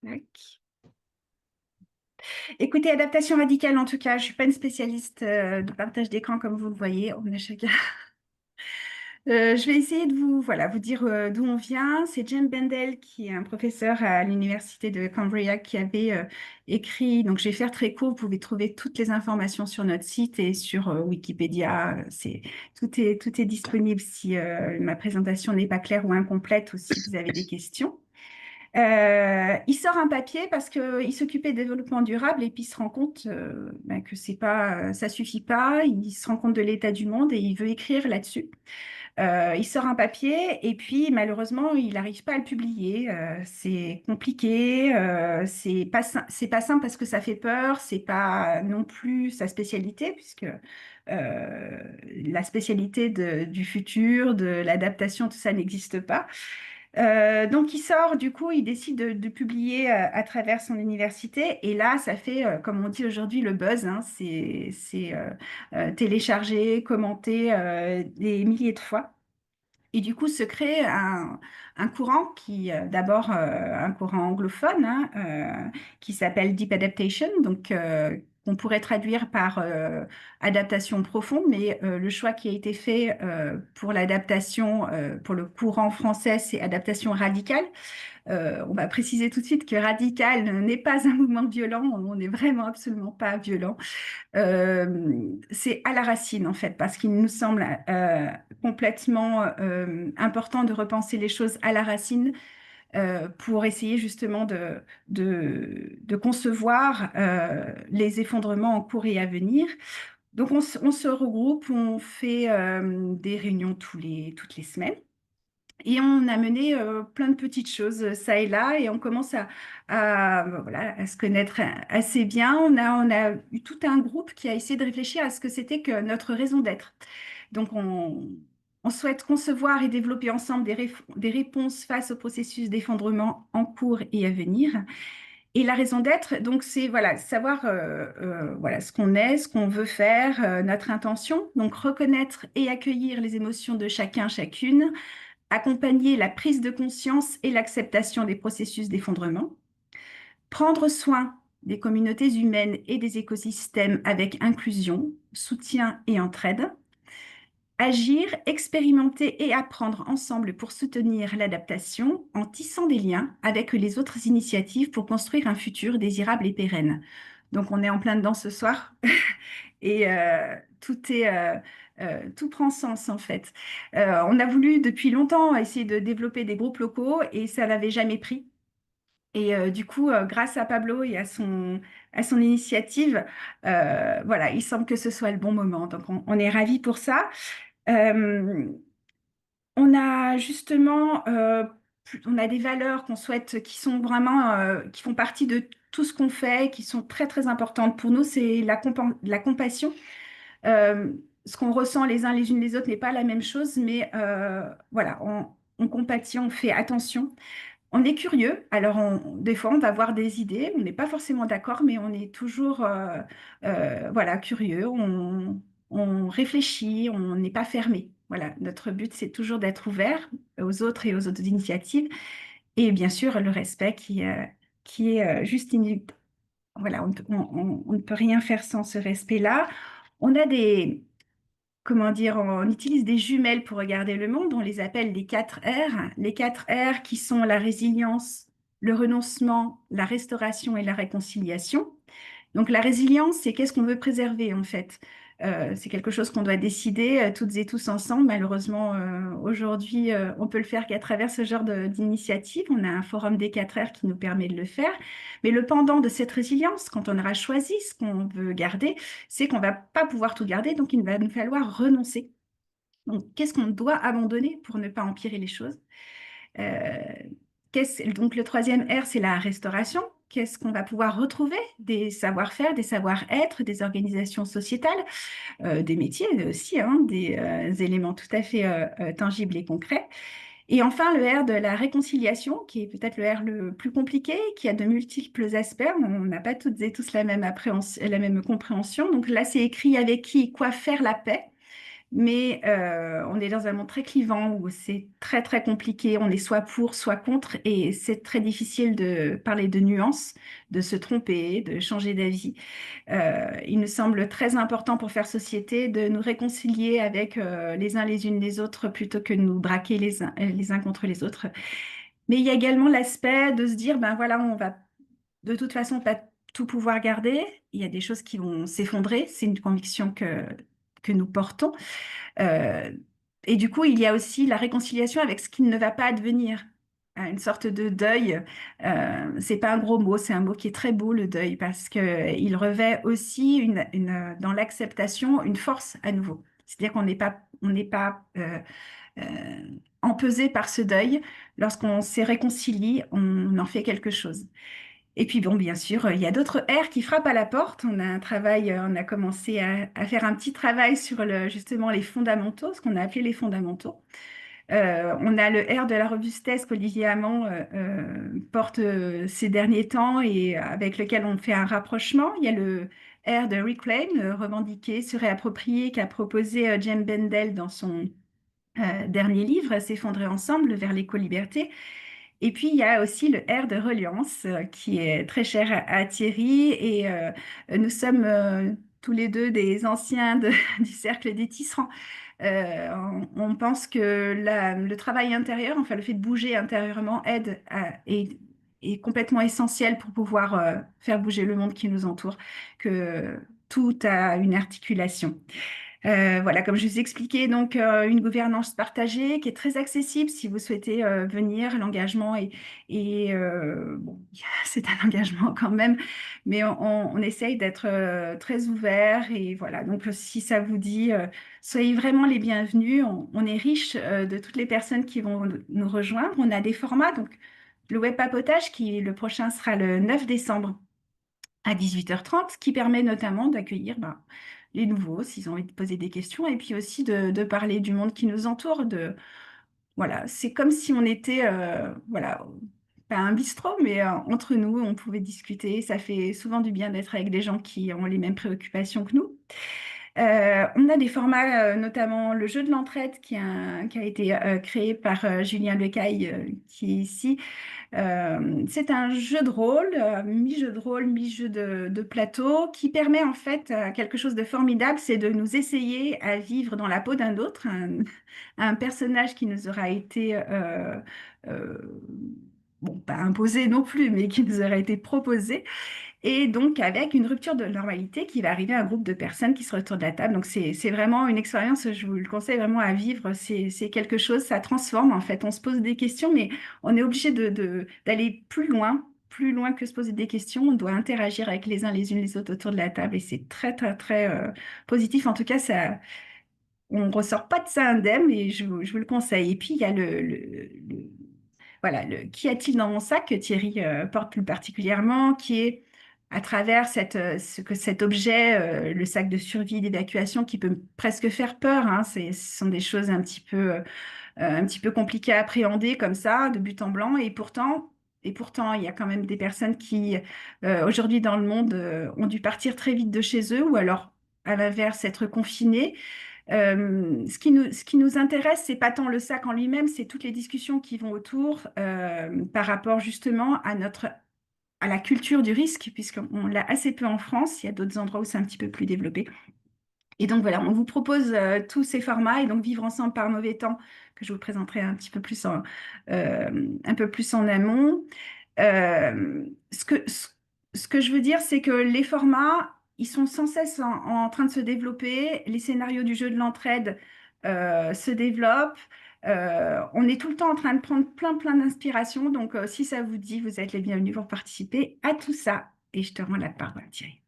Tac. Écoutez, adaptation radicale, en tout cas, je ne suis pas une spécialiste de partage d'écran, comme vous le voyez. On a chacun. Je vais essayer de vous dire d'où on vient. C'est James Bendel, qui est un professeur à l'université de Cambridge, qui avait écrit. Donc, je vais faire très court. Vous pouvez trouver toutes les informations sur notre site et sur Wikipédia. Tout est disponible si ma présentation n'est pas claire ou incomplète ou si vous avez des questions. Il sort un papier parce qu'il s'occupait de développement durable et puis il se rend compte que c'est pas, ça suffit pas. Il se rend compte de l'état du monde et il veut écrire là-dessus. Il sort un papier et puis malheureusement il n'arrive pas à le publier. C'est compliqué, c'est pas simple parce que ça fait peur. C'est pas non plus sa spécialité puisque la spécialité du futur, de l'adaptation, tout ça n'existe pas. Donc il sort, du coup, il décide de publier à travers son université. Et là, ça fait, comme on dit aujourd'hui, le buzz. Hein. C'est téléchargé, commenté des milliers de fois. Et du coup, se crée un courant qui, d'abord, un courant anglophone, hein, qui s'appelle Deep Adaptation, donc qu'on pourrait traduire par adaptation profonde, mais le choix qui a été fait pour l'adaptation, pour le courant français, c'est adaptation radicale. On va préciser tout de suite que radical n'est pas un mouvement violent, on n'est vraiment absolument pas violent. C'est à la racine, en fait, parce qu'il nous semble complètement important de repenser les choses à la racine pour essayer justement de concevoir les effondrements en cours et à venir. Donc, on se regroupe, on fait des réunions toutes les semaines. Et on a mené plein de petites choses ça et là, et on commence voilà, à se connaître assez bien. On a eu tout un groupe qui a essayé de réfléchir à ce que c'était que notre raison d'être. Donc, on souhaite concevoir et développer ensemble des réponses face au processus d'effondrement en cours et à venir. Et la raison d'être, donc, c'est voilà, savoir voilà, ce qu'on est, ce qu'on veut faire, notre intention. Donc, reconnaître et accueillir les émotions de chacun, chacune, accompagner la prise de conscience et l'acceptation des processus d'effondrement, prendre soin des communautés humaines et des écosystèmes avec inclusion, soutien et entraide, agir, expérimenter et apprendre ensemble pour soutenir l'adaptation en tissant des liens avec les autres initiatives pour construire un futur désirable et pérenne. Donc on est en plein dedans ce soir et tout prend sens en fait. On a voulu depuis longtemps essayer de développer des groupes locaux et ça n'avait jamais pris. Et du coup, grâce à Pablo et à son initiative, voilà, il semble que ce soit le bon moment. Donc on est ravis pour ça. Euh, on a justement, on a des valeurs qu'on souhaite, qui sont vraiment, qui font partie de tout ce qu'on fait, qui sont très très importantes pour nous. C'est la compassion. Euh, Ce qu'on ressent les uns les unes les autres n'est pas la même chose, mais voilà, on compatit, on fait attention. On est curieux, alors des fois on va avoir des idées, on n'est pas forcément d'accord, mais on est toujours voilà, curieux, on réfléchit, on n'est pas fermé. Voilà, notre but c'est toujours d'être ouvert aux autres et aux autres initiatives, et bien sûr le respect qui est juste inéluctable. Voilà, on ne peut rien faire sans ce respect-là. On a comment dire, on utilise des jumelles pour regarder le monde, on les appelle les 4 R. Les 4 R qui sont la résilience, le renoncement, la restauration et la réconciliation. Donc la résilience, c'est qu'est-ce qu'on veut préserver en fait. C'est quelque chose qu'on doit décider toutes et tous ensemble. Malheureusement, aujourd'hui, on peut le faire qu'à travers ce genre d'initiative. On a un forum des 4 R qui nous permet de le faire. Mais le pendant de cette résilience, quand on aura choisi ce qu'on veut garder, c'est qu'on ne va pas pouvoir tout garder, donc il va nous falloir renoncer. Donc, qu'est-ce qu'on doit abandonner pour ne pas empirer les choses? Euh, donc, le troisième R, c'est la restauration. Qu'est-ce qu'on va pouvoir retrouver? Des savoir-faire, des savoir-être, des organisations sociétales, des métiers aussi, hein, des éléments tout à fait tangibles et concrets. Et enfin, le R de la réconciliation, qui est peut-être le R le plus compliqué, qui a de multiples aspects. On n'a pas toutes et tous la même compréhension. Donc là, c'est écrit avec qui et quoi faire la paix. mais on est dans un monde très clivant où c'est très très compliqué. On est soit pour, soit contre, et c'est très difficile de parler de nuances, de se tromper, de changer d'avis. Il me semble très important pour faire société de nous réconcilier avec les uns les unes les autres plutôt que de nous braquer les uns contre les autres. Mais il y a également l'aspect de se dire, ben voilà, on va de toute façon pas tout pouvoir garder. Il y a des choses qui vont s'effondrer. C'est une conviction que nous portons. Euh, et du coup, il y a aussi la réconciliation avec ce qui ne va pas advenir. Une sorte de deuil. C'est pas un gros mot, c'est un mot qui est très beau, le deuil, parce que il revêt aussi dans l'acceptation une force à nouveau. C'est-à-dire qu'on n'est pas empesé par ce deuil. Lorsqu'on s'est réconcilié, on en fait quelque chose. Et puis bon, bien sûr, il y a d'autres R qui frappent à la porte. On a commencé à faire un petit travail sur justement les fondamentaux, ce qu'on a appelé les fondamentaux. On a le R de la robustesse qu'Olivier Hamon porte ces derniers temps et avec lequel on fait un rapprochement. Il y a le R de Reclaim, revendiquer, se réapproprier, qu'a proposé Jem Bendel dans son dernier livre, S'effondrer ensemble vers l'éco-liberté. Et puis, il y a aussi le R de reliance qui est très cher à Thierry. Et nous sommes tous les deux des anciens du cercle des tisserands. On pense que le travail intérieur, enfin le fait de bouger intérieurement, est complètement essentiel pour pouvoir faire bouger le monde qui nous entoure, que tout a une articulation. Voilà, comme je vous ai expliqué, donc une gouvernance partagée qui est très accessible si vous souhaitez venir. L'engagement bon, c'est un engagement quand même, mais on essaye d'être très ouvert et voilà. Donc si ça vous dit, soyez vraiment les bienvenus. On est riche de toutes les personnes qui vont nous rejoindre. On a des formats, donc le web papotage le prochain sera le 9 décembre à 18h30, qui permet notamment d'accueillir les nouveaux s'ils ont envie de poser des questions et puis aussi de parler du monde qui nous entoure. Voilà, c'est comme si on était, voilà, pas un bistrot, mais entre nous, on pouvait discuter. Ça fait souvent du bien d'être avec des gens qui ont les mêmes préoccupations que nous. On a des formats, notamment le jeu de l'entraide qui a été créé par Julien Lecaille, qui est ici. C'est un jeu de rôle, mi-jeu de rôle, mi-jeu de plateau, qui permet en fait quelque chose de formidable, c'est de nous essayer à vivre dans la peau d'un autre, un personnage qui nous aura été, euh, bon, pas imposé non plus, mais qui nous aura été proposé et donc, avec une rupture de normalité qui va arriver à un groupe de personnes qui se retournent de la table. Donc, c'est vraiment une expérience, je vous le conseille vraiment à vivre. C'est quelque chose, ça transforme en fait. On se pose des questions, mais on est obligé d'aller plus loin que se poser des questions. On doit interagir avec les uns les unes les autres autour de la table et c'est très, très, très positif. En tout cas, on ne ressort pas de ça indemne et je vous le conseille. Et puis, il y a voilà, qu'y a-t-il dans mon sac que Thierry porte plus particulièrement, qui est à travers cet objet, le sac de survie, d'évacuation, qui peut presque faire peur. Hein. Ce sont des choses un petit peu compliquées à appréhender comme ça, de but en blanc. Et pourtant, il y a quand même des personnes qui, aujourd'hui dans le monde, ont dû partir très vite de chez eux ou alors, à l'inverse, être confinés. Ce qui nous intéresse, c'est pas tant le sac en lui-même, c'est toutes les discussions qui vont autour par rapport justement à la culture du risque, puisqu'on l'a assez peu en France. Il y a d'autres endroits où c'est un petit peu plus développé. Et donc voilà, on vous propose tous ces formats et donc vivre ensemble par mauvais temps, que je vous présenterai un petit peu plus un peu plus en amont. Euh, ce que, ce, ce que je veux dire, c'est que les formats, ils sont sans cesse en train de se développer. Les scénarios du jeu de l'entraide se développent. On est tout le temps en train de prendre plein d'inspiration. Donc, si ça vous dit, vous êtes les bienvenus pour participer à tout ça. Et je te rends la parole, Thierry.